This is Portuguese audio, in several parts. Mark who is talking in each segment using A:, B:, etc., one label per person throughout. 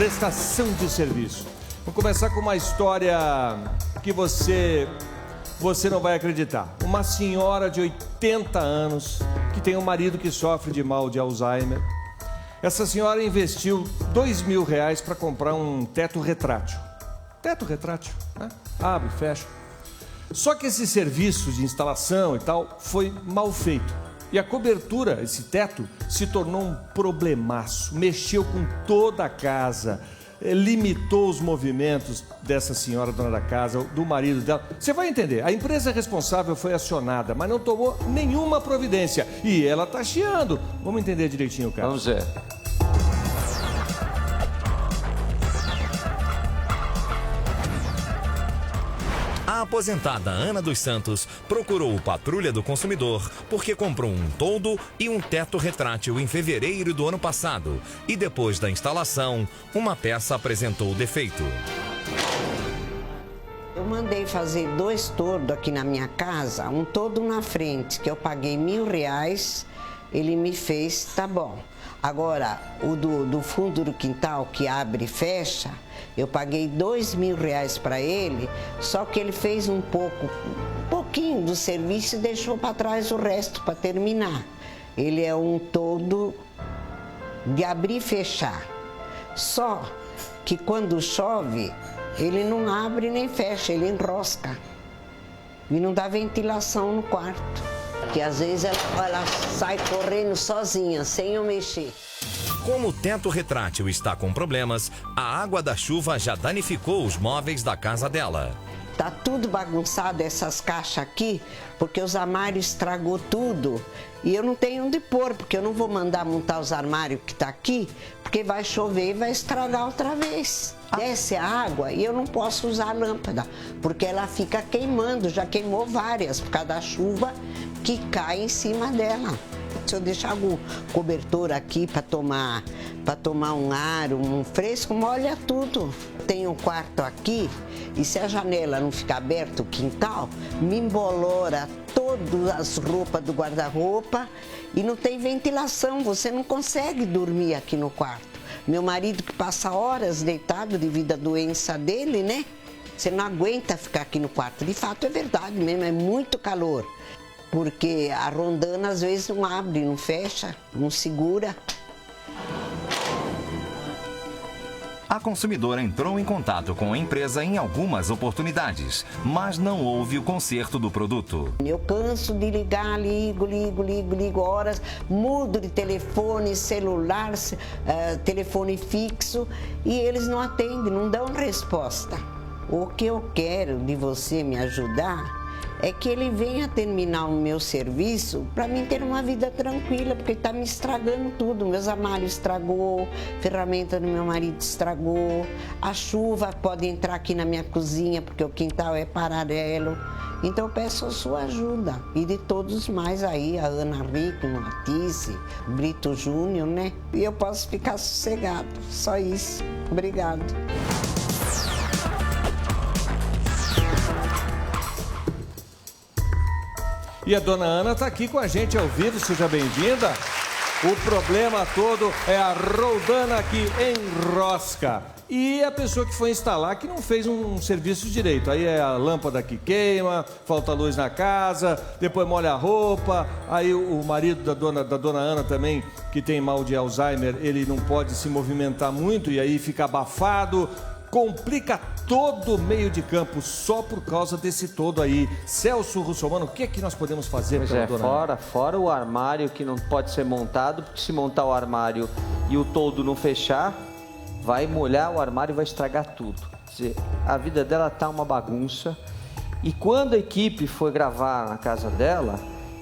A: prestação de serviço. Vou começar com uma história que você não vai acreditar. Uma senhora de 80 anos que tem um marido que sofre de mal de Alzheimer. Essa senhora investiu R$2.000 para comprar um teto retrátil. Teto retrátil, né? Abre, fecha. Só que esse serviço de instalação e tal foi mal feito. E a cobertura, esse teto, se tornou um problemaço. Mexeu com toda a casa, limitou os movimentos dessa senhora dona da casa, do marido dela. Você vai entender, a empresa responsável foi acionada, mas não tomou nenhuma providência. E ela está chiando. Vamos entender direitinho o caso.
B: Vamos ver.
C: A aposentada Ana dos Santos procurou o Patrulha do Consumidor porque comprou um toldo e um teto retrátil em fevereiro do ano passado. E depois da instalação, uma peça apresentou defeito.
D: Eu mandei fazer 2 toldos aqui na minha casa, um toldo na frente, que eu paguei R$1.000, ele me fez, tá bom. Agora, o do fundo do quintal, que abre e fecha, eu paguei R$2.000 para ele, só que ele fez um pouquinho do serviço e deixou para trás o resto para terminar. Ele é um toldo de abrir e fechar. Só que quando chove, ele não abre nem fecha, ele enrosca. E não dá ventilação no quarto. Que às vezes ela sai correndo sozinha, sem eu mexer.
C: Como o teto retrátil está com problemas, a água da chuva já danificou os móveis da casa dela.
D: Tá tudo bagunçado essas caixas aqui, porque os armários estragou tudo. E eu não tenho onde pôr, porque eu não vou mandar montar os armários que tá aqui, porque vai chover e vai estragar outra vez. Desce a água e eu não posso usar a lâmpada, porque ela fica queimando, já queimou várias, por causa da chuva que cai em cima dela. Se eu deixar algum cobertor aqui para tomar um ar, um fresco, molha tudo. Tem um quarto aqui e se a janela não ficar aberta, o quintal, me embolora todas as roupas do guarda-roupa e não tem ventilação, você não consegue dormir aqui no quarto. Meu marido que passa horas deitado devido à doença dele, né? Você não aguenta ficar aqui no quarto. De fato é verdade mesmo, é muito calor. Porque a rondana às vezes não abre, não fecha, não segura.
C: A consumidora entrou em contato com a empresa em algumas oportunidades, mas não houve o conserto do produto.
D: Eu canso de ligar, ligo horas, mudo de telefone, celular, telefone fixo e eles não atendem, não dão resposta. O que eu quero de você me ajudar é que ele venha terminar o meu serviço para mim ter uma vida tranquila, porque está me estragando tudo. Meus armários estragou, ferramenta do meu marido estragou, a chuva pode entrar aqui na minha cozinha porque o quintal é paralelo. Então eu peço a sua ajuda e de todos mais aí, a Ana Rico, Matisse, Brito Júnior, né? E eu posso ficar sossegado, só isso. Obrigado.
A: E a dona Ana está aqui com a gente ao vivo, seja bem-vinda. O problema todo é a roldana que enrosca. E a pessoa que foi instalar que não fez um serviço direito. Aí é a lâmpada que queima, falta luz na casa, depois molha a roupa. Aí o marido da dona Ana também, que tem mal de Alzheimer, ele não pode se movimentar muito e aí fica abafado. Complica todo o meio de campo só por causa desse todo aí. Celso Russomano, o que é que nós podemos fazer para a dona?
B: Fora o armário que não pode ser montado, porque se montar o armário e o toldo não fechar, vai molhar o armário e vai estragar tudo. Quer dizer, a vida dela tá uma bagunça. E quando a equipe foi gravar na casa dela,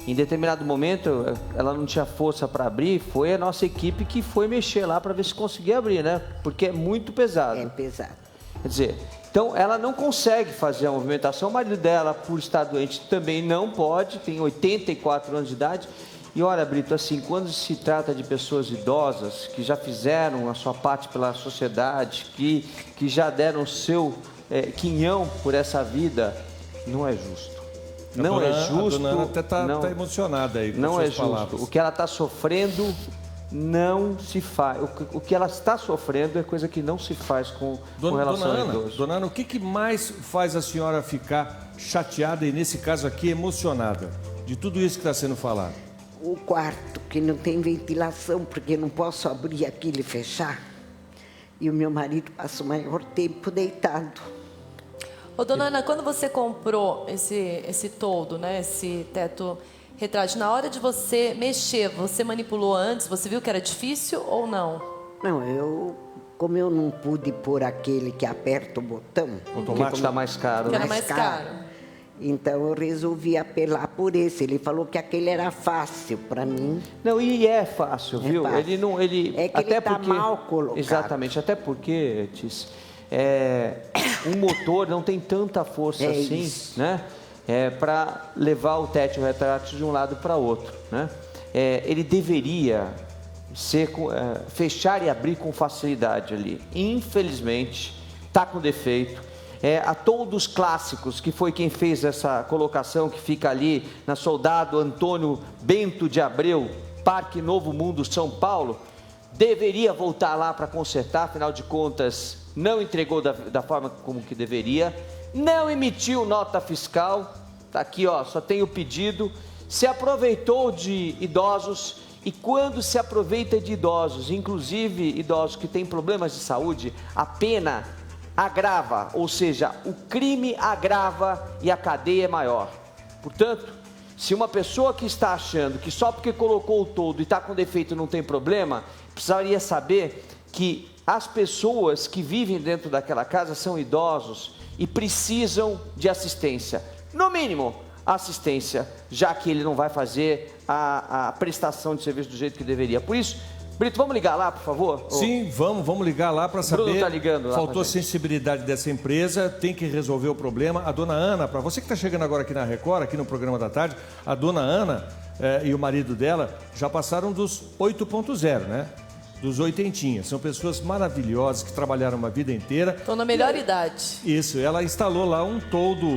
B: em determinado momento ela não tinha força para abrir, foi a nossa equipe que foi mexer lá para ver se conseguia abrir, né? Porque é muito pesado.
D: É pesado.
B: Quer dizer, então ela não consegue fazer a movimentação, o marido dela, por estar doente, também não pode, tem 84 anos de idade. E olha, Brito, assim, quando se trata de pessoas idosas, que já fizeram a sua parte pela sociedade, que já deram o seu quinhão por essa vida, não é justo. Não é justo.
A: A dona Ana até está emocionada aí com
B: não
A: suas
B: é justo.
A: palavras.
B: O que ela está sofrendo não se faz. O que ela está sofrendo é coisa que não se faz com relação ao idoso.
A: Dona Ana, o que mais faz a senhora ficar chateada e, nesse caso aqui, emocionada de tudo isso que está sendo falado?
D: O quarto, que não tem ventilação, porque não posso abrir aquilo e fechar. E o meu marido passa o maior tempo deitado.
E: Ô, dona Ana, quando você comprou esse toldo, né, esse teto retrátil, na hora de você mexer, você manipulou antes? Você viu que era difícil ou não?
D: Não, como eu não pude pôr aquele que aperta o botão,
B: Automático está mais caro.
E: Que era mais caro.
D: Então eu resolvi apelar por esse. Ele falou que aquele era fácil para mim.
B: Não, e é fácil, viu?
D: Fácil.
B: Ele não, ele
D: É que
B: até
D: ele tá
B: porque,
D: mal colocado.
B: Exatamente, até porque, Tis, um motor não tem tanta força assim,
D: isso.
B: né? Para levar o teto retrátil de um lado para outro, né? Ele deveria fechar e abrir com facilidade ali. Infelizmente, está com defeito. A Toldos Clássicos, que foi quem fez essa colocação, que fica ali na Soldado Antônio Bento de Abreu, Parque Novo Mundo, São Paulo, deveria voltar lá para consertar, afinal de contas, não entregou da forma como que deveria, não emitiu nota fiscal, tá aqui, ó, só tem o pedido, se aproveitou de idosos, e quando se aproveita de idosos, inclusive idosos que têm problemas de saúde, a pena agrava, ou seja, o crime agrava e a cadeia é maior. Portanto, se uma pessoa que está achando que só porque colocou o toldo e está com defeito não tem problema, precisaria saber que as pessoas que vivem dentro daquela casa são idosos e precisam de assistência. No mínimo, assistência, já que ele não vai fazer a prestação de serviço do jeito que deveria. Por isso, Brito, vamos ligar lá, por favor?
A: Sim, vamos ligar lá para saber.
B: Bruno tá ligando lá.
A: Faltou sensibilidade dessa empresa, tem que resolver o problema. A dona Ana, para você que está chegando agora aqui na Record, aqui no programa da tarde, a dona Ana e o marido dela já passaram dos 8.0, né? Dos oitentinhas. São pessoas maravilhosas que trabalharam uma vida inteira.
E: Estão na melhor idade.
A: Isso, ela instalou lá um toldo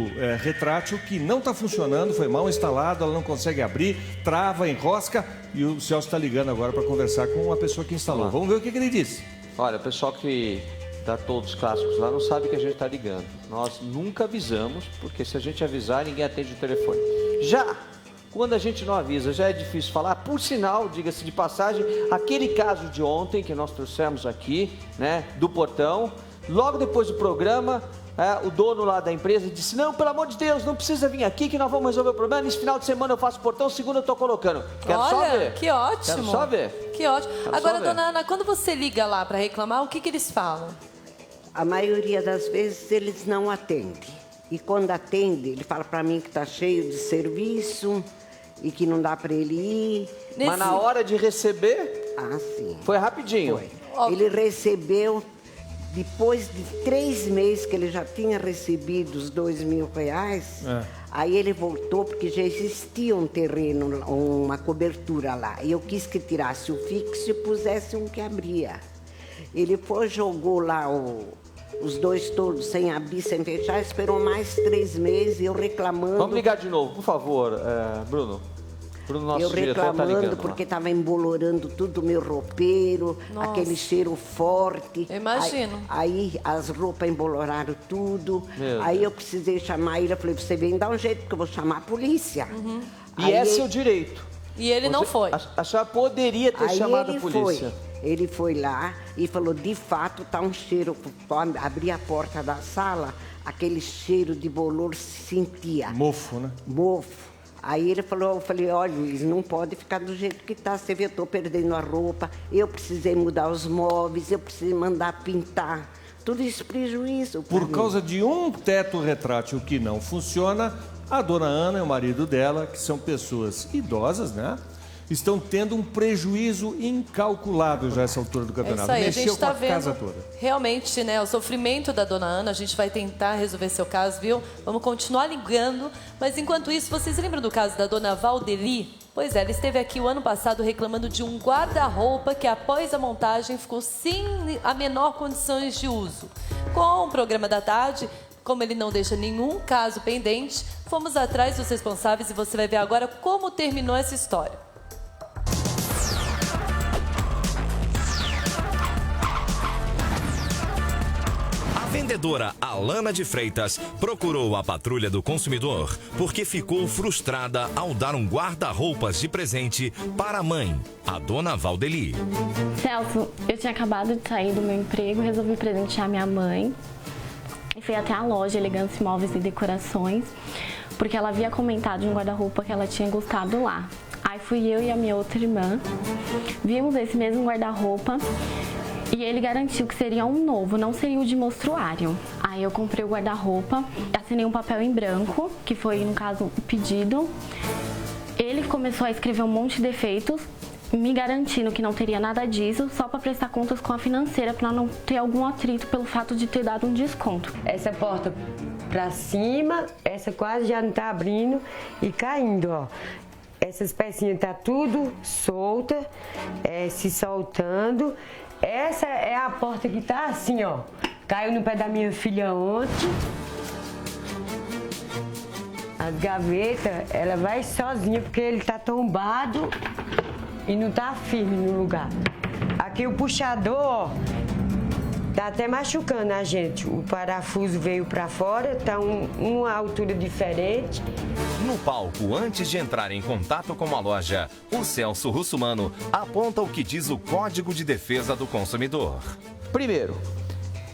A: retrátil que não está funcionando, foi mal instalado, ela não consegue abrir, trava, enrosca e o Celso está ligando agora para conversar com a pessoa que instalou. Vamos ver o que ele disse.
B: Olha, o pessoal que dá Toldos Clássicos lá não sabe que a gente está ligando. Nós nunca avisamos, porque se a gente avisar, ninguém atende o telefone. Já quando a gente não avisa, já é difícil falar. Por sinal, diga-se de passagem, aquele caso de ontem que nós trouxemos aqui, né, do portão, logo depois do programa, o dono lá da empresa disse: não, pelo amor de Deus, não precisa vir aqui que nós vamos resolver o problema. Nesse final de semana eu faço portão, segunda eu tô colocando. Quero
E: Olha,
B: só ver.
E: Que ótimo.
B: Quero só ver.
E: Que ótimo.
B: Quero
E: Agora,
B: só ver.
E: dona Ana, quando você liga lá para reclamar, o que eles falam?
D: A maioria das vezes eles não atendem. E quando atende, ele fala para mim que está cheio de serviço e que não dá para ele ir.
B: Mas na hora de receber,
D: sim.
B: foi rapidinho.
D: Foi. Ele recebeu, depois de 3 meses que ele já tinha recebido os R$2.000, aí ele voltou porque já existia um terreno, uma cobertura lá. E eu quis que tirasse o fixo e pusesse um que abria. Ele foi, jogou lá os 2 toldos sem abrir, sem fechar, esperou mais 3 meses, eu reclamando.
B: Vamos ligar de novo, por favor, Bruno. Bruno, nosso
D: eu
B: diretor, tá
D: reclamando
B: ligando
D: porque
B: lá.
D: estava embolorando tudo o meu roupeiro,
E: Nossa.
D: aquele cheiro forte.
E: Eu imagino.
D: Aí as roupas emboloraram tudo.
B: Meu
D: Aí
B: Deus.
D: eu precisei chamar ele, eu falei, você vem dar um jeito, porque eu vou chamar a polícia.
B: E
D: Aí
B: é seu direito.
E: E ele não foi.
B: A senhora poderia ter
D: Aí
B: chamado a
D: ele
B: polícia.
D: Ele foi lá e falou, de fato, tá um cheiro. Quando abri a porta da sala, aquele cheiro de bolor se sentia.
A: Mofo, né?
D: Mofo. Aí ele falou, eu falei, olha, Luiz, não pode ficar do jeito que tá. Você vê, eu tô perdendo a roupa, eu precisei mudar os móveis, eu precisei mandar pintar. Tudo isso prejuízo.
A: Por causa de um teto retrátil que não funciona, a dona Ana e o marido dela, que são pessoas idosas, né? Estão tendo um prejuízo incalculável já a essa altura do
E: É
A: campeonato.
E: isso aí, a
A: Mexeu
E: gente
A: com
E: está
A: a casa
E: vendo
A: toda.
E: realmente, né, o sofrimento da dona Ana. A gente vai tentar resolver seu caso, viu? Vamos continuar ligando. Mas enquanto isso, vocês lembram do caso da dona Valdeli? Pois é, ela esteve aqui o ano passado reclamando de um guarda-roupa que após a montagem ficou sem a menor condições de uso. Com o programa da tarde, como ele não deixa nenhum caso pendente, fomos atrás dos responsáveis e você vai ver agora como terminou essa história.
C: vendedora Alana de Freitas procurou a patrulha do consumidor porque ficou frustrada ao dar um guarda-roupas de presente para a mãe, a dona Valdeli.
F: Celso, eu tinha acabado de sair do meu emprego, resolvi presentear minha mãe e fui até a loja Elegância Móveis e Decorações, porque ela havia comentado de um guarda-roupa que ela tinha gostado lá. Aí fui eu e a minha outra irmã, vimos esse mesmo guarda-roupa e ele garantiu que seria um novo, não seria o de mostruário. Aí eu comprei o guarda-roupa, assinei um papel em branco, que foi, no caso, o pedido. Ele começou a escrever um monte de defeitos, me garantindo que não teria nada disso, só para prestar contas com a financeira, para não ter algum atrito pelo fato de ter dado um desconto.
G: Essa porta para cima, essa quase já não tá abrindo e caindo, ó. Essas pecinhas tá tudo solta, se soltando. Essa é a porta que tá assim, ó. Caiu no pé da minha filha ontem. As gavetas, ela vai sozinha porque ele tá tombado e não tá firme no lugar. Aqui o puxador, ó, tá até machucando a gente. O parafuso veio pra fora, tá uma altura diferente.
C: No palco, antes de entrar em contato com a loja, o Celso Russumano aponta o que diz o Código de Defesa do Consumidor.
B: Primeiro,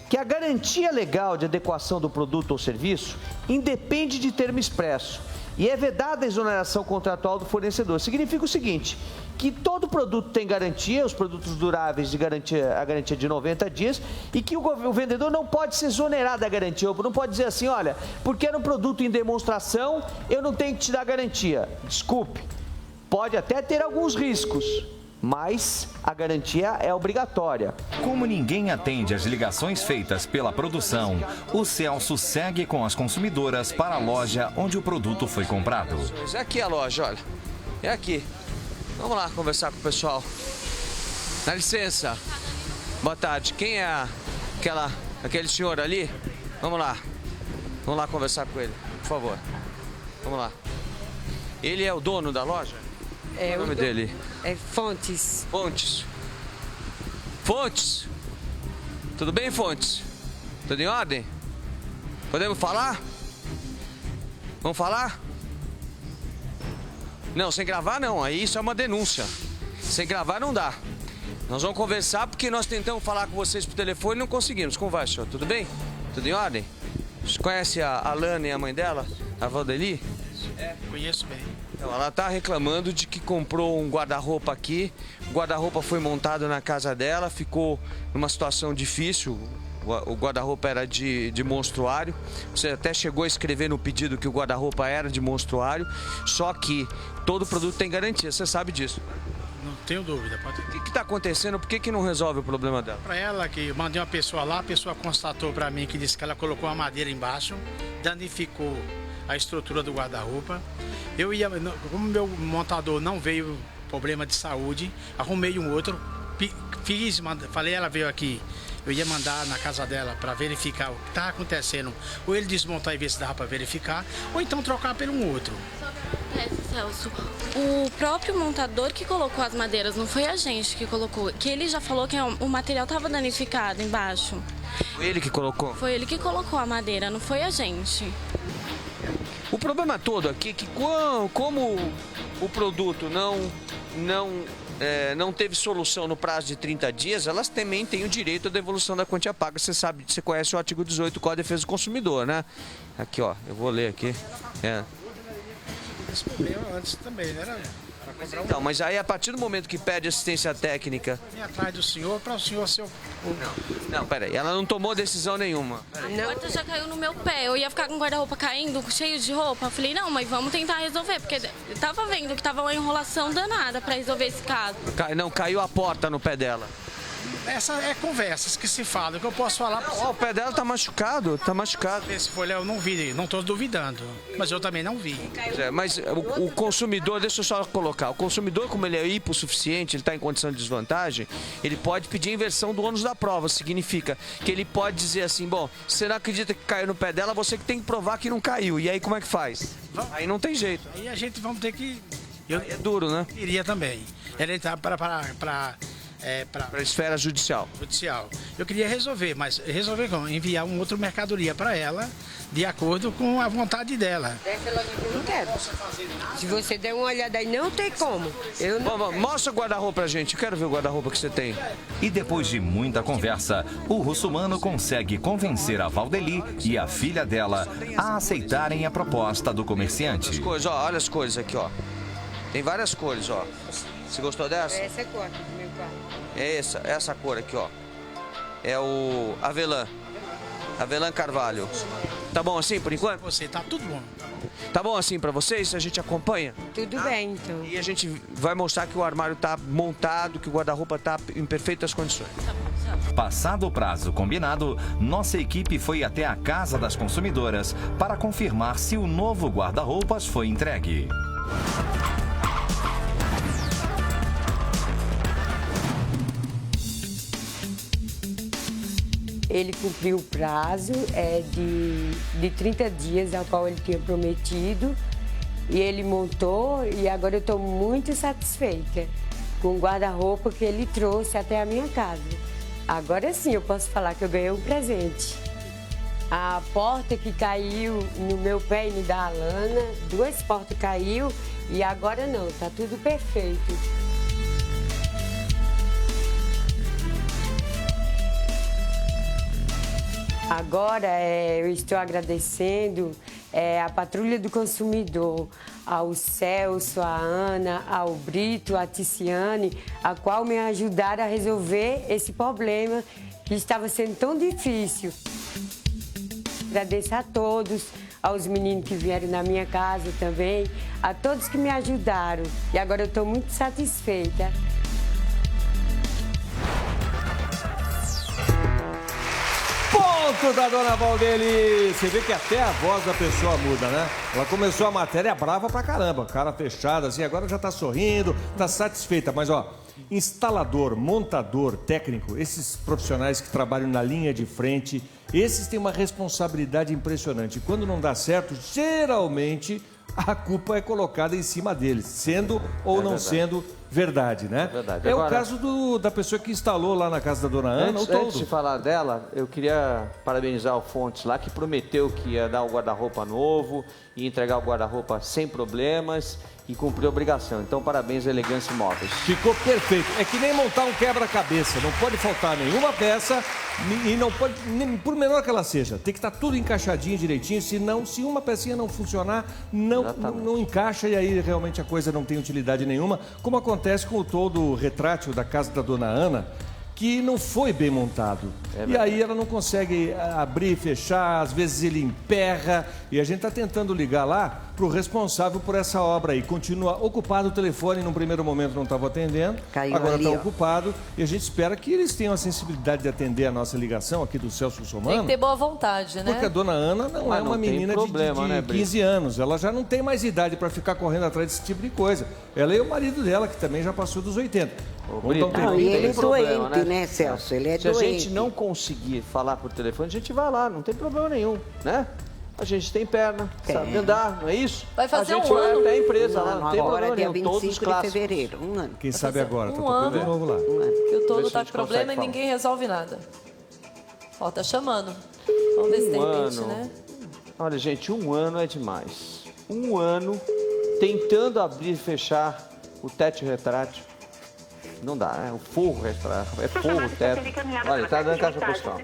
B: que a garantia legal de adequação do produto ou serviço independe de termo expresso e é vedada a exoneração contratual do fornecedor. Significa o seguinte, que todo produto tem garantia, os produtos duráveis de garantia, a garantia de 90 dias, e que o vendedor não pode se exonerar da garantia, ou não pode dizer assim, olha, porque era um produto em demonstração, eu não tenho que te dar garantia. Desculpe, pode até ter alguns riscos, mas a garantia é obrigatória.
C: Como ninguém atende às ligações feitas pela produção, o Celso segue com as consumidoras para a loja onde o produto foi comprado.
H: É aqui a loja, olha. É aqui. Vamos lá conversar com o pessoal. Dá licença. Boa tarde. Quem é aquele senhor ali? Vamos lá. Vamos lá conversar com ele, por favor. Vamos lá. Ele é o dono da loja?
G: É,
H: qual é o nome dele?
G: É Fontes.
H: Fontes. Fontes. Tudo bem, Fontes? Tudo em ordem? Podemos falar? Vamos falar? Não, sem gravar não, aí isso é uma denúncia. Sem gravar não dá. Nós vamos conversar porque nós tentamos falar com vocês por telefone e não conseguimos. Como vai, senhor? Tudo bem? Tudo em ordem? Você conhece a Alana e a mãe dela? A Valdeli?
I: É, conheço bem.
H: Então, ela tá reclamando de que comprou um guarda-roupa aqui. O guarda-roupa foi montado na casa dela, ficou numa situação difícil. O guarda-roupa era de monstruário. Você até chegou a escrever no pedido que o guarda-roupa era de monstruário. Só que todo produto tem garantia, você sabe disso.
I: Não tenho dúvida. Pode...
H: O que está acontecendo? Por que não resolve o problema dela?
I: Para ela, que eu mandei uma pessoa lá, a pessoa constatou para mim que disse que ela colocou uma madeira embaixo, danificou a estrutura do guarda-roupa. Como meu montador não veio problema de saúde, arrumei um outro, falei, ela veio aqui. Eu ia mandar na casa dela para verificar o que está acontecendo. Ou ele desmontar e ver se dava para verificar, ou então trocar por um outro.
F: Celso, o próprio montador que colocou as madeiras, não foi a gente que colocou. Que ele já falou que o material estava danificado embaixo.
H: Foi ele que colocou?
F: Foi ele que colocou a madeira, não foi a gente.
H: O problema todo aqui é que como o produto não teve solução no prazo de 30 dias, elas também têm o direito à devolução da quantia paga. Você sabe, você conhece o artigo 18 do Código de Defesa do Consumidor, né? Aqui, ó, eu vou ler aqui.
I: Esse problema antes também, né? Era comprar um...
H: Então, mas aí a partir do momento que pede assistência técnica...
I: Vim atrás do senhor para o senhor ser o...
H: Não, peraí, ela não tomou decisão nenhuma.
F: A porta já caiu no meu pé, eu ia ficar com o guarda-roupa caindo, cheio de roupa. Eu falei, não, mas vamos tentar resolver, porque eu tava vendo que tava uma enrolação danada para resolver esse caso.
H: Não, caiu a porta no pé dela.
I: Essa é conversas que se falam, que eu posso falar para você.
H: O pé dela tá machucado, tá machucado.
I: Esse folha eu não vi, não estou duvidando, mas eu também não vi.
H: Mas o consumidor, deixa eu só colocar, o consumidor, como ele é hipossuficiente, ele está em condição de desvantagem, ele pode pedir a inversão do ônus da prova. Significa que ele pode dizer assim, bom, se você não acredita que caiu no pé dela, você que tem que provar que não caiu. E aí como é que faz? Aí não tem jeito.
I: Aí a gente vamos ter que...
H: É duro, né?
I: Iria também. Ela entrar para para
H: a esfera judicial.
I: Eu queria resolver, mas resolver como? Enviar um outro mercadoria para ela, de acordo com a vontade dela.
G: Desce logo que eu não quero. Se você der uma olhada aí, não tem como. Eu não
H: Bom, mostra o guarda-roupa pra gente. Eu quero ver o guarda-roupa que você tem.
C: E depois de muita conversa, o russomano consegue convencer a Valdeli e a filha dela a aceitarem a proposta do comerciante.
H: As cores, ó, olha as cores aqui, ó. Tem várias cores, ó. Você gostou dessa?
G: Essa é a cor aqui do meu quarto.
H: É essa cor aqui, ó. É o avelã. Avelã Carvalho. Tá bom assim por enquanto?
I: Você tá tudo bom.
H: Tá bom assim pra vocês? A gente acompanha?
G: Tudo bem, então.
H: E a gente vai mostrar que o armário tá montado, que o guarda-roupa tá em perfeitas condições.
C: Passado o prazo combinado, nossa equipe foi até a casa das consumidoras para confirmar se o novo guarda-roupas foi entregue.
G: Ele cumpriu o prazo de 30 dias ao qual ele tinha prometido. E ele montou e agora eu estou muito satisfeita com o guarda-roupa que ele trouxe até a minha casa. Agora sim eu posso falar que eu ganhei um presente. A porta que caiu no meu pé e no da Alana, 2 portas caiu e agora não, tá tudo perfeito. Agora eu estou agradecendo a Patrulha do Consumidor, ao Celso, à Ana, ao Brito, à Ticiane, a qual me ajudaram a resolver esse problema que estava sendo tão difícil. Agradeço a todos, aos meninos que vieram na minha casa também, a todos que me ajudaram. E agora eu estou muito satisfeita.
A: Ponto da dona Valdeli. Você vê que até a voz da pessoa muda, né? Ela começou a matéria brava pra caramba, cara fechada assim, agora já tá sorrindo, tá satisfeita. Mas ó, instalador, montador, técnico, esses profissionais que trabalham na linha de frente, esses têm uma responsabilidade impressionante. Quando não dá certo, geralmente a culpa é colocada em cima deles, sendo ou não sendo verdade, né?
B: É verdade.
A: É
B: Agora,
A: o caso da pessoa que instalou lá na casa da dona Ana, o
B: antes de falar dela, eu queria parabenizar o Fontes lá, que prometeu que ia dar o guarda-roupa novo e entregar o guarda-roupa sem problemas e cumpriu a obrigação. Então, parabéns à Elegância Imóveis.
A: Ficou perfeito. É que nem montar um quebra-cabeça. Não pode faltar nenhuma peça e não pode, nem, por menor que ela seja, tem que estar tudo encaixadinho direitinho, senão, se uma pecinha não funcionar, não encaixa e aí realmente a coisa não tem utilidade nenhuma, como acontece com o toldo retrátil da casa da dona Ana, que não foi bem montado. E aí ela não consegue abrir e fechar, às vezes ele emperra, e a gente está tentando ligar lá para o responsável por essa obra aí. Continua ocupado o telefone, num primeiro momento não estava atendendo, agora está ocupado, e a gente espera que eles tenham a sensibilidade de atender a nossa ligação aqui do Celso Russomano.
E: Tem que ter boa vontade, né?
A: Porque a dona Ana não é uma menina de 15 anos, ela já não tem mais idade para ficar correndo atrás desse tipo de coisa. Ela e o marido dela, que também já passou dos 80.
D: E ele é doente, né, Celso? Ele é doente.
B: Se a gente não conseguir falar por telefone, a gente vai lá, não tem problema nenhum, né? A gente tem perna, sabe andar, não é isso?
E: Vai fazer
B: a gente
E: um
B: vai
E: ano.
B: até a empresa lá, não tem
D: Agora
B: problema
D: é dia
B: nenhum. Todos
D: 25 de
B: clássicos.
D: fevereiro, um ano.
A: Quem sabe agora, tá
E: Um
A: tocando
E: ano.
A: de novo lá.
E: Que o todo
B: Vê se a
E: tá
B: gente
E: com problema e
B: consegue
E: ninguém resolve nada. Ó, tá chamando. Vamos ver se de repente,
B: ano.
E: né?
B: Olha, gente, um ano é demais. Um ano tentando abrir e fechar o teto retrátil. Não dá, é o forro retrátil, é forro o teto. Olha, tá dando caixa postal.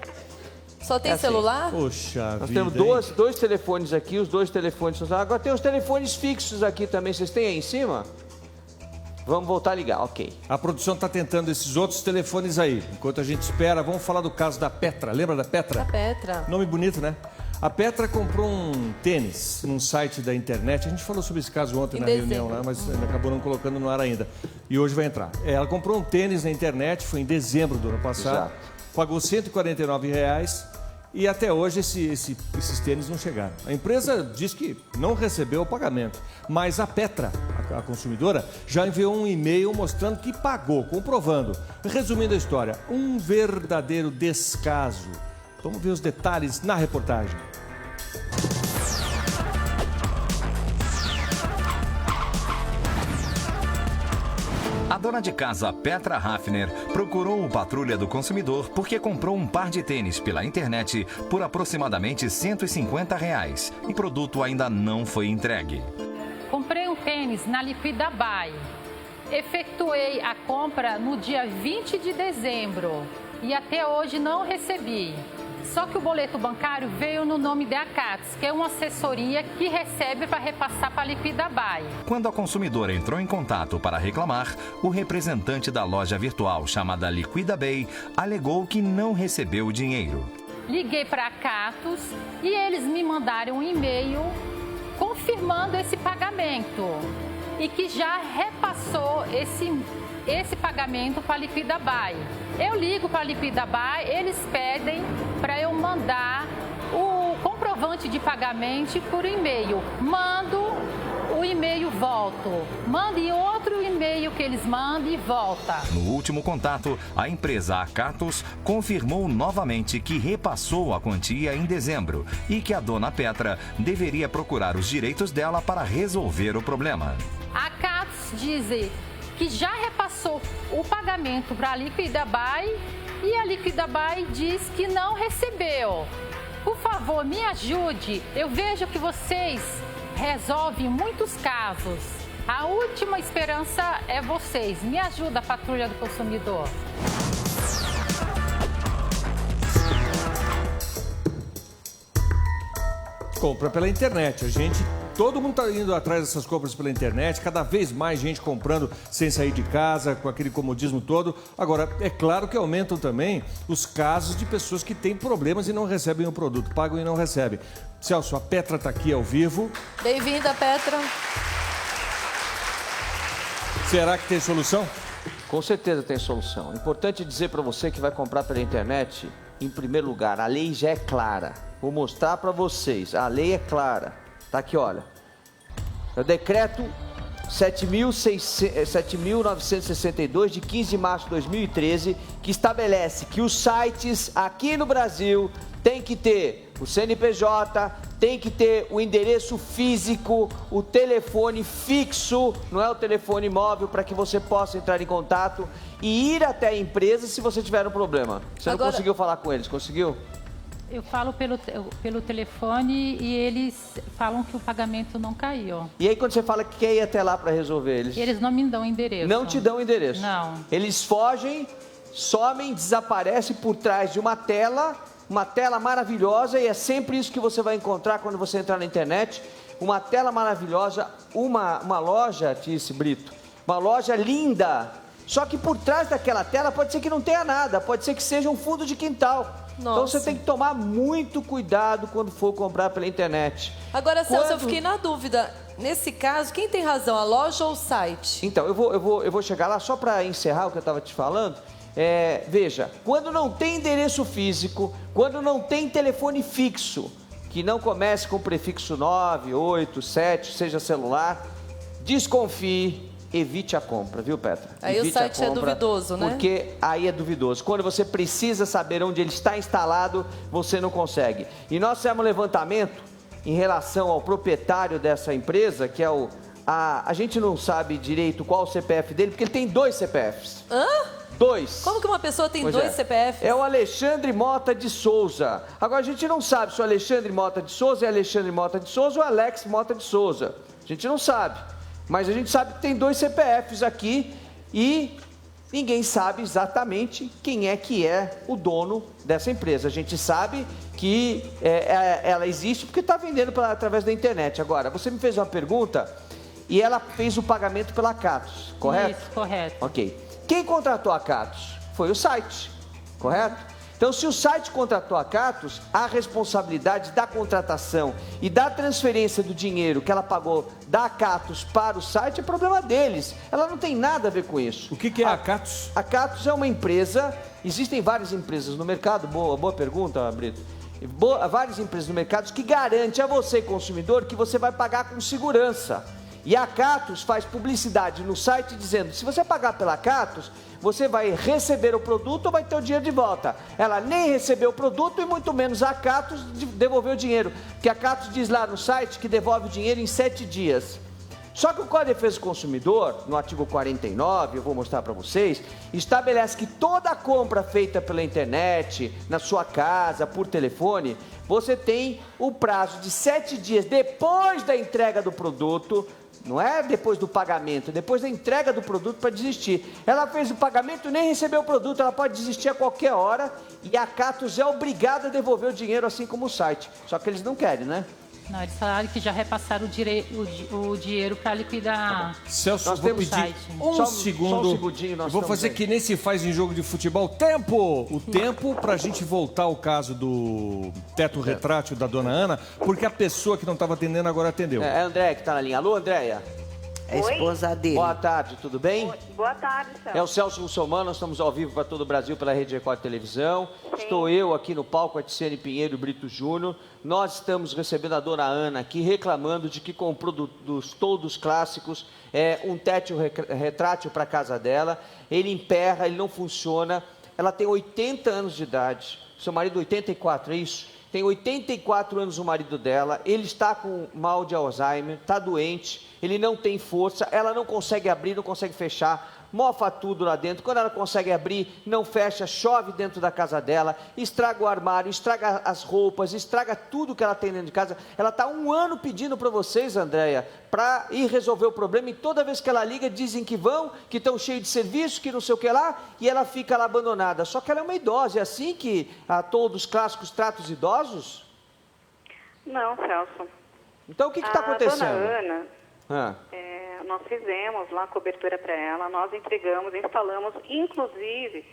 E: Só tem
B: assim.
E: celular?
A: Poxa
B: Nós
A: vida,
B: temos
A: hein?
B: dois telefones aqui, os 2 telefones. Agora tem os telefones fixos aqui também. Vocês têm aí em cima? Vamos voltar a ligar, ok.
A: A produção está tentando esses outros telefones aí. Enquanto a gente espera, vamos falar do caso da Petra. Lembra da Petra?
E: A Petra.
A: Nome bonito, né? A Petra comprou um tênis num site da internet. A gente falou sobre esse caso ontem na reunião lá, mas acabou não colocando no ar ainda. E hoje vai entrar. Ela comprou um tênis na internet, foi em dezembro do ano passado.
B: Exato.
A: Pagou R$ 149 e até hoje esses tênis não chegaram. A empresa diz que não recebeu o pagamento, mas a Petra, a consumidora, já enviou um e-mail mostrando que pagou, comprovando. Resumindo a história, um verdadeiro descaso. Vamos ver os detalhes na reportagem.
C: A dona de casa Petra Hafner procurou o Patrulha do Consumidor porque comprou um par de tênis pela internet por aproximadamente R$150. O produto ainda não foi entregue.
J: Comprei um tênis na Liquida Buy. Efetuei a compra no dia 20 de dezembro e até hoje não recebi. Só que o boleto bancário veio no nome da Acatos, que é uma assessoria que recebe para repassar para a Liquida Buy.
C: Quando a consumidora entrou em contato para reclamar, o representante da loja virtual chamada Liquida Bay alegou que não recebeu o dinheiro.
J: Liguei para a Acatos e eles me mandaram um e-mail confirmando esse pagamento e que já repassou esse pagamento para a Liquida Buy. Eu ligo para a Liquida Buy, eles pedem para eu mandar o comprovante de pagamento por e-mail. Mando o e-mail, volto. Mande outro e-mail que eles mandam e volta.
C: No último contato, a empresa Acatos confirmou novamente que repassou a quantia em dezembro e que a dona Petra deveria procurar os direitos dela para resolver o problema.
J: A Acatos diz que já repassou o pagamento para a Liquida Buy e a Liquida Buy diz que não recebeu. Por favor, me ajude. Eu vejo que vocês resolvem muitos casos. A última esperança é vocês. Me ajuda, Patrulha do Consumidor.
A: Compra pela internet. Todo mundo está indo atrás dessas compras pela internet, cada vez mais gente comprando sem sair de casa, com aquele comodismo todo. Agora, é claro que aumentam também os casos de pessoas que têm problemas e não recebem o produto, pagam e não recebem. Celso, a Petra está aqui ao vivo.
E: Bem-vinda, Petra.
A: Será que tem solução?
B: Com certeza tem solução. Importante dizer para você que vai comprar pela internet, em primeiro lugar, a lei já é clara. Vou mostrar para vocês, a lei é clara. Tá aqui, olha. É o decreto 7.962 de 15 de março de 2013, que estabelece que os sites aqui no Brasil têm que ter o CNPJ, tem que ter o endereço físico, o telefone fixo, não é o telefone móvel, para que você possa entrar em contato e ir até a empresa se você tiver um problema. Você não conseguiu falar com eles, conseguiu?
J: Eu falo pelo telefone e eles falam que o pagamento não caiu.
B: E aí quando você fala que quer ir até lá para resolver,
J: eles não me dão endereço.
B: Não te dão endereço?
J: Não.
B: Eles fogem, somem, desaparecem por trás de uma tela maravilhosa, e é sempre isso que você vai encontrar quando você entrar na internet. Uma tela maravilhosa, uma loja, disse Brito, uma loja linda. Só que por trás daquela tela pode ser que não tenha nada, pode ser que seja um fundo de quintal.
E: Nossa.
B: Então você tem que tomar muito cuidado quando for comprar pela internet.
E: Agora, Celso, eu fiquei na dúvida. Nesse caso, quem tem razão, a loja ou o site?
B: Então, eu vou chegar lá só para encerrar o que eu estava te falando. Veja, quando não tem endereço físico, quando não tem telefone fixo, que não comece com prefixo 9, 8, 7, seja celular, desconfie. Evite a compra, viu, Petra?
E: Aí
B: Evite
E: o site é duvidoso, né?
B: Porque aí é duvidoso. Quando você precisa saber onde ele está instalado, você não consegue. E nós fizemos um levantamento em relação ao proprietário dessa empresa, que é a gente não sabe direito qual o CPF dele, porque ele tem 2 CPFs.
E: Hã?
B: 2.
E: Como que uma pessoa tem 2 CPFs?
B: É o Alexandre Mota de Souza. Agora, a gente não sabe se o Alexandre Mota de Souza é Alexandre Mota de Souza ou Alex Mota de Souza. A gente não sabe. Mas a gente sabe que tem 2 CPFs aqui e ninguém sabe exatamente quem é que é o dono dessa empresa. A gente sabe que ela existe porque está vendendo através da internet. Agora, você me fez uma pergunta e ela fez o pagamento pela Acatos, correto?
J: Isso, correto.
B: Ok. Quem contratou a Acatos? Foi o site, correto? Então, se o site contratou a Acatos, a responsabilidade da contratação e da transferência do dinheiro que ela pagou da Acatos para o site é problema deles. Ela não tem nada a ver com isso.
A: O que é a Acatos?
B: A Acatos é uma empresa, existem várias empresas no mercado, boa pergunta, Brito. Várias empresas no mercado que garante a você, consumidor, que você vai pagar com segurança. E a Acatos faz publicidade no site dizendo, se você pagar pela Acatos, você vai receber o produto ou vai ter o dinheiro de volta. Ela nem recebeu o produto e muito menos a Acatos devolveu o dinheiro. Porque a Acatos diz lá no site que devolve o dinheiro em 7 dias. Só que o Código de Defesa do Consumidor, no artigo 49, eu vou mostrar para vocês, estabelece que toda compra feita pela internet, na sua casa, por telefone, você tem o prazo de 7 dias depois da entrega do produto, não é depois do pagamento, depois da entrega do produto para desistir. Ela fez o pagamento e nem recebeu o produto, ela pode desistir a qualquer hora e a Catos é obrigada a devolver o dinheiro, assim como o site. Só que eles não querem, né?
J: Não, eles falaram que já repassaram o dinheiro para liquidar.
A: Celso,
B: Nós
A: vou
B: temos
A: pedir
B: site.
A: um
B: Só um
A: segundo.
B: segundinho, nós
A: Eu vou
B: estamos
A: fazer
B: aí.
A: que nem se faz em jogo de futebol. Tempo! O tempo pra gente voltar ao caso do teto retrátil da dona Ana, porque a pessoa que não estava atendendo agora atendeu.
B: É a Andréia que está na linha. Alô, Andréia?
D: É a esposa dele.
B: Boa tarde, tudo bem?
K: Boa tarde, Celso.
B: É o Celso Russomano, nós estamos ao vivo para todo o Brasil pela Rede Record Televisão. Estou eu aqui no palco, a Tiziane Pinheiro e Brito Júnior. Nós estamos recebendo a dona Ana aqui reclamando de que comprou dos toldos clássicos um teto retrátil para a casa dela. Ele emperra, ele não funciona. Ela tem 80 anos de idade. Seu marido 84, é isso? Tem 84 anos o marido dela, ele está com mal de Alzheimer, está doente, ele não tem força, ela não consegue abrir, não consegue fechar, mofa tudo lá dentro. Quando ela consegue abrir, não fecha, chove dentro da casa dela, estraga o armário, estraga as roupas, estraga tudo que ela tem dentro de casa. Ela está 1 ano pedindo para vocês, Andréia, para ir resolver o problema, e toda vez que ela liga, dizem que vão, que estão cheios de serviço, que não sei o que lá, e ela fica lá abandonada. Só que ela é uma idosa, é assim que a todos os clássicos tratam os idosos?
K: Não, Celso.
B: Então o que está acontecendo?
K: Dona Ana, nós fizemos lá a cobertura para ela, nós entregamos, instalamos, inclusive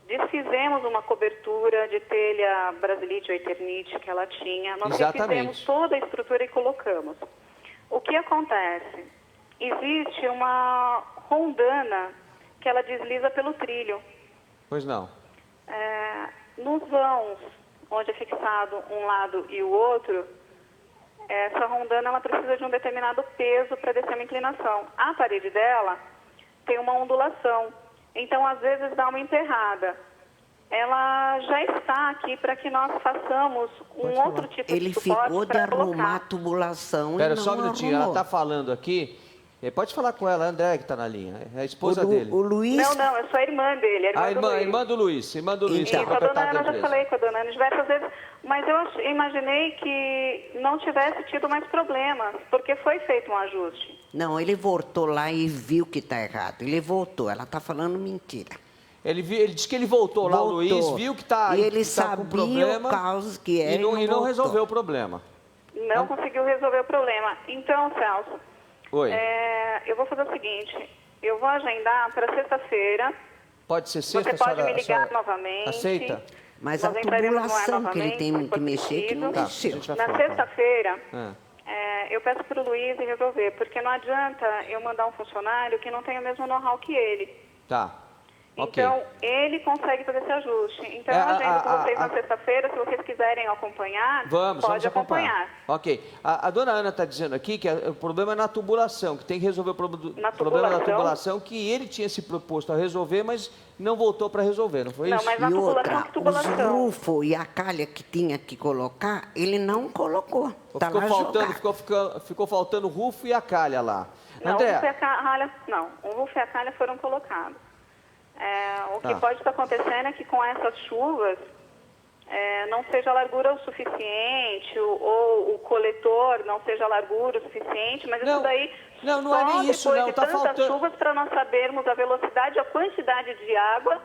K: desfizemos uma cobertura de telha Brasilite ou Eternite que ela tinha. Nós refizemos toda a estrutura e colocamos. O que acontece? Existe uma rondana que ela desliza pelo trilho.
B: Pois não.
K: Nos vãos, onde é fixado um lado e o outro, essa rondana ela precisa de um determinado peso para descer uma inclinação. A parede dela tem uma ondulação, então às vezes dá uma enterrada. Ela já está aqui para que nós façamos outro tipo
D: Ele
K: de suporte
D: ficou de
K: para colocar.
D: arrumar a tubulação e
B: Espera
D: não
B: só um minutinho,
D: arrumou.
B: ela está falando aqui. Pode falar com ela, a Andréia que está na linha, é a esposa dele.
D: O Luiz...
K: Não, eu sou a irmã dele,
B: A irmã do Luiz. Irmã do Luiz, que é
K: Isso, a dona
B: proprietária da
K: Ana, eu já
B: empresa.
K: falei com a dona Ana diversas vezes, mas eu imaginei que não tivesse tido mais problemas, porque foi feito um ajuste.
D: Não, ele voltou lá e viu que está errado. Ele voltou, ela está falando mentira.
B: Ele disse que ele voltou lá, o Luiz, viu que está
D: E ele
B: com
D: sabia
B: problema
D: o caos que era
B: e não
D: voltou.
B: resolveu o problema.
K: Não conseguiu resolver o problema. Então, Celso,
B: Oi.
K: eu vou fazer o seguinte, eu vou agendar para sexta-feira.
B: Pode ser sexta,
K: Você pode me ligar
B: senhora
K: novamente.
B: aceita?
D: Mas
K: Nós
D: a
K: entraremos no ar
D: tubulação que ele tem
K: novamente,
D: que mexer, que não
B: Tá,
D: mexeu.
B: a gente vai
K: Na
B: falar.
K: sexta-feira,
B: Ah.
K: eu peço para o Luiz resolver, porque não adianta eu mandar um funcionário que não tem o mesmo know-how que ele.
B: Tá. Ok.
K: Então, ele consegue fazer esse ajuste. Então, eu agendo com vocês na sexta-feira, se vocês quiserem acompanhar,
B: Vamos
K: acompanhar.
B: Ok. A dona Ana está dizendo aqui que o problema é na tubulação, que tem que resolver o problema da tubulação, que ele tinha se proposto a resolver, mas não voltou para resolver, não foi
K: Não,
B: isso?
K: mas na
D: E
K: tubulação,
D: outra,
K: que
D: os
K: tubulação?
D: rufos e a calha que tinha que colocar, ele não colocou. Tá lá jogado.
B: Ficou faltando o rufo e a calha lá.
K: Não,
B: André,
K: o rufo e a calha foram colocados. O que pode estar acontecendo é que com essas chuvas não seja a largura o suficiente, ou o coletor não seja a largura o suficiente, mas isso daí
B: não
K: só
B: é nem isso,
K: depois
B: não.
K: de
B: Tá
K: tantas
B: faltando...
K: chuvas para nós sabermos a velocidade, a quantidade de água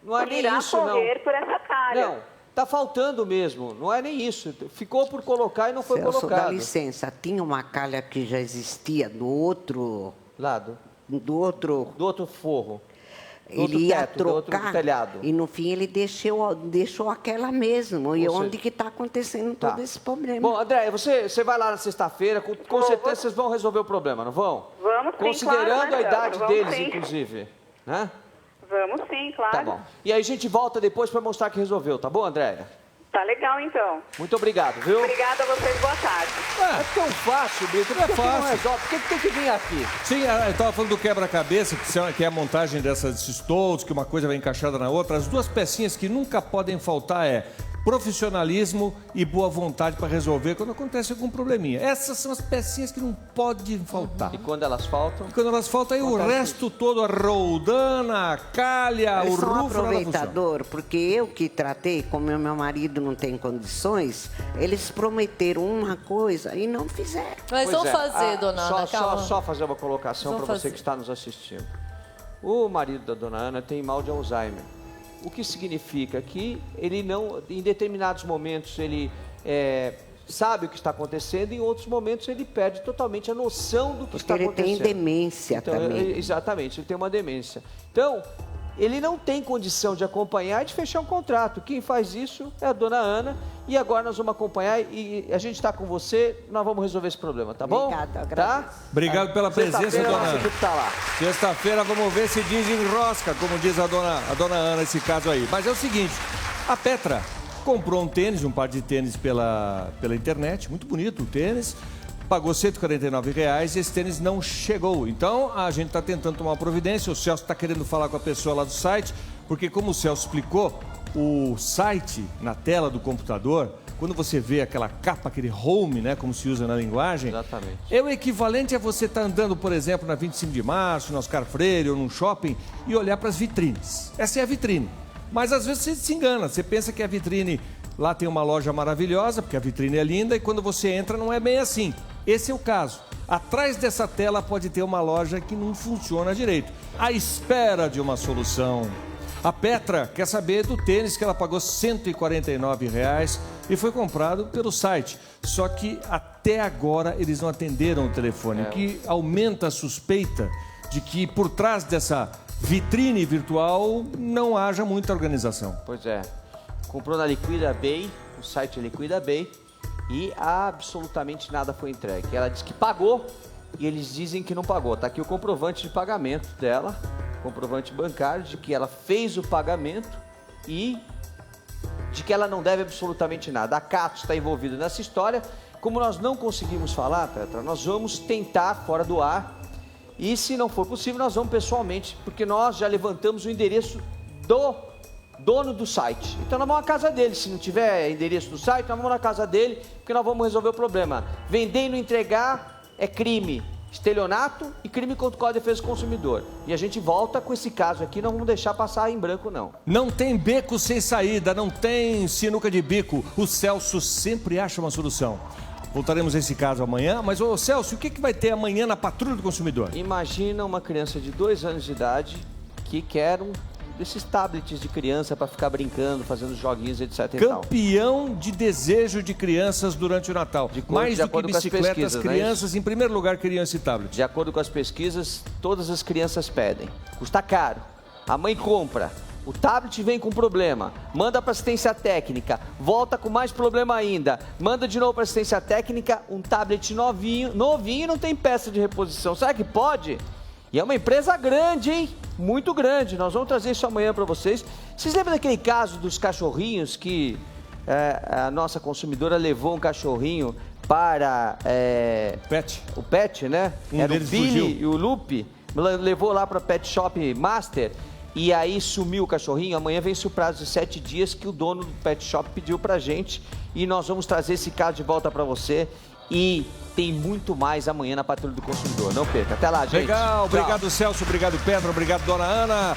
B: Não é
K: que
B: nem
K: irá
B: isso,
K: correr
B: não.
K: por essa calha.
B: Não, tá faltando mesmo, não é nem isso. Ficou por colocar e não foi
D: Celso, dá
B: colocado.
D: licença, tinha uma calha que já existia do outro...
B: Lado?
D: Do outro
B: forro. Do
D: Ele
B: outro
D: ia
B: teto, do outro
D: trocar
B: telhado.
D: e no fim ele deixou aquela mesmo. E
B: Ou
D: onde
B: seja,
D: que está acontecendo
B: tá.
D: todo esse problema?
B: Bom, André, você vai lá na sexta-feira, com certeza vocês vão resolver o problema, não vão?
K: Vamos sim,
B: Considerando
K: claro, né,
B: a idade
K: Celso? Vamos
B: deles,
K: sim.
B: inclusive. Né?
K: Vamos sim, claro.
B: Tá bom. E aí a gente volta depois para mostrar que resolveu, tá bom, Andréia?
K: Tá legal, então.
B: Muito obrigado, viu?
K: Obrigada a vocês, boa tarde.
B: É tão fácil, Brito. Por que que não
A: fácil.
B: resolve? Por que tem que vir aqui?
A: Sim, eu estava falando do quebra-cabeça, que é a montagem desses toldos, que uma coisa vai encaixada na outra. As duas pecinhas que nunca podem faltar profissionalismo e boa vontade para resolver quando acontece algum probleminha. Essas são as pecinhas que não podem faltar.
B: E quando elas faltam?
A: E quando elas faltam, aí o resto todo, a roldana, a calha, o
D: Eles são
A: rufo, nada funciona.
D: aproveitador, porque eu que tratei, como meu marido não tem condições, eles prometeram uma coisa e não fizeram.
E: Mas vamos fazer, dona Ana, calma.
B: Só fazer uma colocação para você que está nos assistindo. O marido da dona Ana tem mal de Alzheimer. O que significa que ele não, em determinados momentos, ele sabe o que está acontecendo, e em outros momentos ele perde totalmente a noção do que está acontecendo.
D: Ele tem demência
B: então,
D: também.
B: Exatamente, ele tem uma demência. Então, ele não tem condição de acompanhar e de fechar um contrato. Quem faz isso é a dona Ana. E agora nós vamos acompanhar e a gente está com você, nós vamos resolver esse problema, tá bom?
D: Obrigada,
B: tá?
A: Obrigado pela presença, dona Ana.
B: Tá lá.
A: Sexta-feira vamos ver se desenrosca, como diz a dona Ana, esse caso aí. Mas é o seguinte, a Petra comprou um tênis, um par de tênis pela internet, muito bonito o tênis, pagou R$ 149 e esse tênis não chegou. Então a gente está tentando tomar uma providência, o Celso está querendo falar com a pessoa lá do site, porque como o Celso explicou, o site na tela do computador, quando você vê aquela capa, aquele home, né, como se usa na linguagem,
B: exatamente,
A: é o equivalente a você estar andando, por exemplo, na 25 de março, no Oscar Freire ou num shopping e olhar para as vitrines. Essa é a vitrine. Mas às vezes você se engana, você pensa que a vitrine, lá tem uma loja maravilhosa, porque a vitrine é linda, e quando você entra não é bem assim. Esse é o caso. Atrás dessa tela pode ter uma loja que não funciona direito, à espera de uma solução. A Petra quer saber do tênis que ela pagou R$ 149 e foi comprado pelo site. Só que até agora eles não atenderam o telefone, o que aumenta a suspeita de que por trás dessa vitrine virtual não haja muita organização.
B: Pois é. Comprou na Liquida Bay, o site Liquida Bay, e absolutamente nada foi entregue. Ela disse que pagou e eles dizem que não pagou. Tá aqui o comprovante de pagamento dela, comprovante bancário de que ela fez o pagamento e de que ela não deve absolutamente nada. A Cato está envolvida nessa história. Como nós não conseguimos falar, Petra, nós vamos tentar fora do ar e, se não for possível, nós vamos pessoalmente, porque nós já levantamos o endereço do dono do site. Então nós vamos à casa dele. Se não tiver endereço do site, nós vamos na casa dele, porque nós vamos resolver o problema. Vender e não entregar é crime. Estelionato e crime contra o Código de Defesa do Consumidor. E a gente volta com esse caso aqui, não vamos deixar passar em branco, não.
A: Não tem beco sem saída, não tem sinuca de bico. O Celso sempre acha uma solução. Voltaremos a esse caso amanhã, mas, ô Celso, o que vai ter amanhã na Patrulha do Consumidor?
B: Imagina uma criança de 2 anos de idade que quer desses tablets de criança para ficar brincando, fazendo joguinhos, etc.
A: Campeão de desejo de crianças durante o Natal. Mais do que bicicletas, as crianças, em primeiro lugar, queriam esse tablet.
B: De acordo com as pesquisas, todas as crianças pedem. Custa caro. A mãe compra. O tablet vem com problema. Manda para assistência técnica. Volta com mais problema ainda. Manda de novo para assistência técnica. Um tablet novinho e não tem peça de reposição. Será que pode? E é uma empresa grande, hein? Muito grande. Nós vamos trazer isso amanhã para vocês. Vocês lembram daquele caso dos cachorrinhos que a nossa consumidora levou um cachorrinho para... o Pet, né? Era o Billy e o Lupe. Levou lá para Pet Shop Master e aí sumiu o cachorrinho. Amanhã vence o prazo de 7 dias que o dono do Pet Shop pediu pra gente. E nós vamos trazer esse caso de volta para você. E tem muito mais amanhã na Patrulha do Consumidor. Não perca. Até lá, gente.
A: Legal. Obrigado, Celso. Obrigado, Pedro. Obrigado, dona Ana.